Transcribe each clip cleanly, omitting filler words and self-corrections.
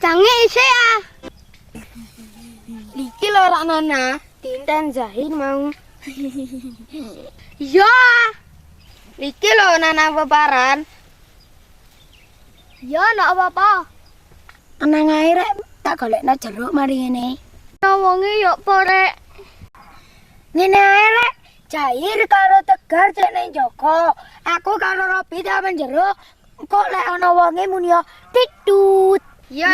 jange isih ya. Iki lho rak Nona, Tinten Zahir mau. Iya. Iki lho Nana peparan. Ya ndak apa-apa. Tenang ae rek, tak golekno jeruk mari ngene. Wonge yo apa rek? Ngene ae rek, Jair karo Tegar cek ning Joko. Aku karo Robi tak jeruk. Kok lek ana wonge muni yo titut. Ya.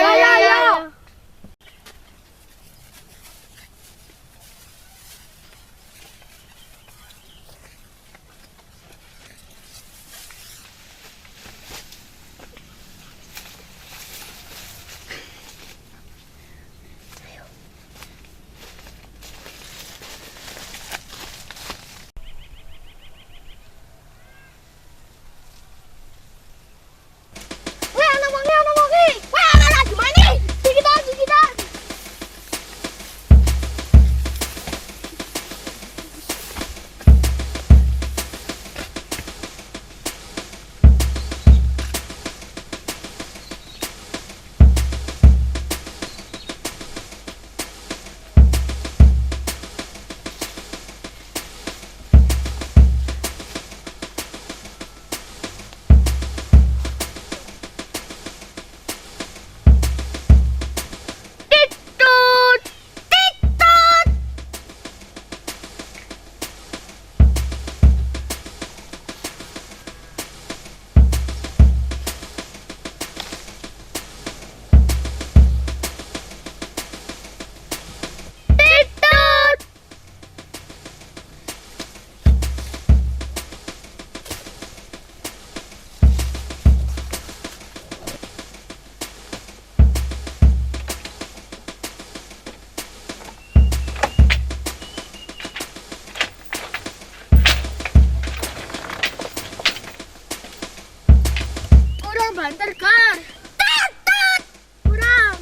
Banter kan. Tut. Kurang.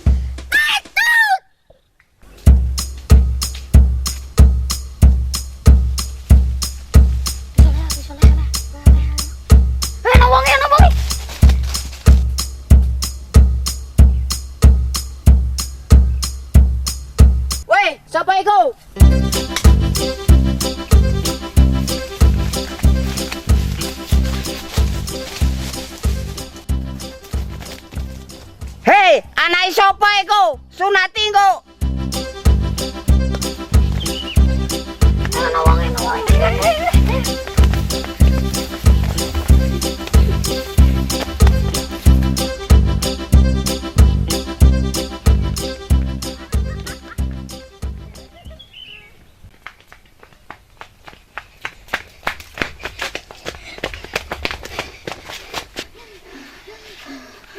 Tut. Salah. Nawongi. Weh, sapa iku? Hei, anak sapa iku? Sunati engko. Nawongi.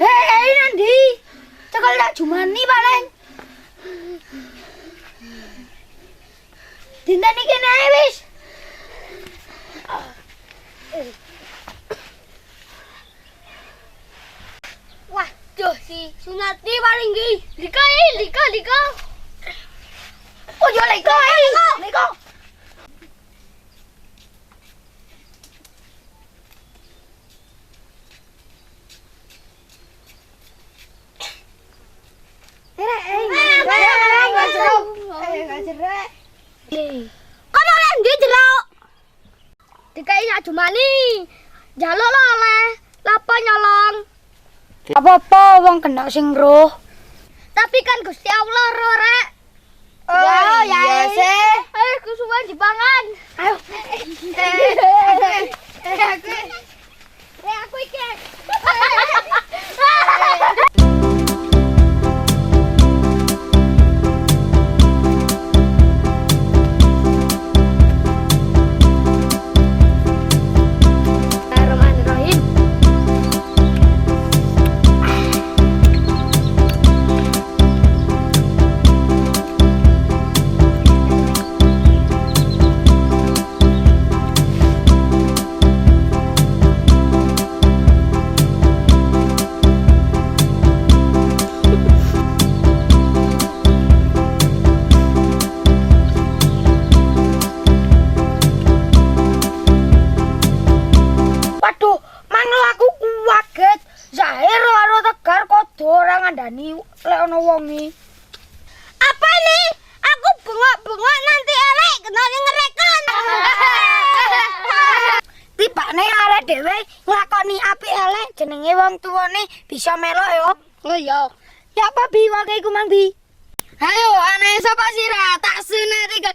Hei, Nandi. Cekel tak Jumani paling. Dinten iki nae wis. Waduh si Sunati paling iki. Lika. Oh yo Lika. Kono lek ndi jeruk? Dikai nak Jumani. Jaluk lo oleh. Lapa nyolong. Apa-apa wong kena sing roh. Tapi kan Gusti Allah roh rek. Ya sih. Ayo kusuman dipangan. Ayo. Aku iki. kandhani lek ana wonge. Apa nih? Aku bengok-bengok nanti elek kena ngerekon. Tipane arek dhewe nglakoni apik elek jenenge wong tuwane bisa melok yo. Oh iya. Ya apa Bi wonge iku Mang Bi? Ayo, aneh sapa sira? Tak sunat iki.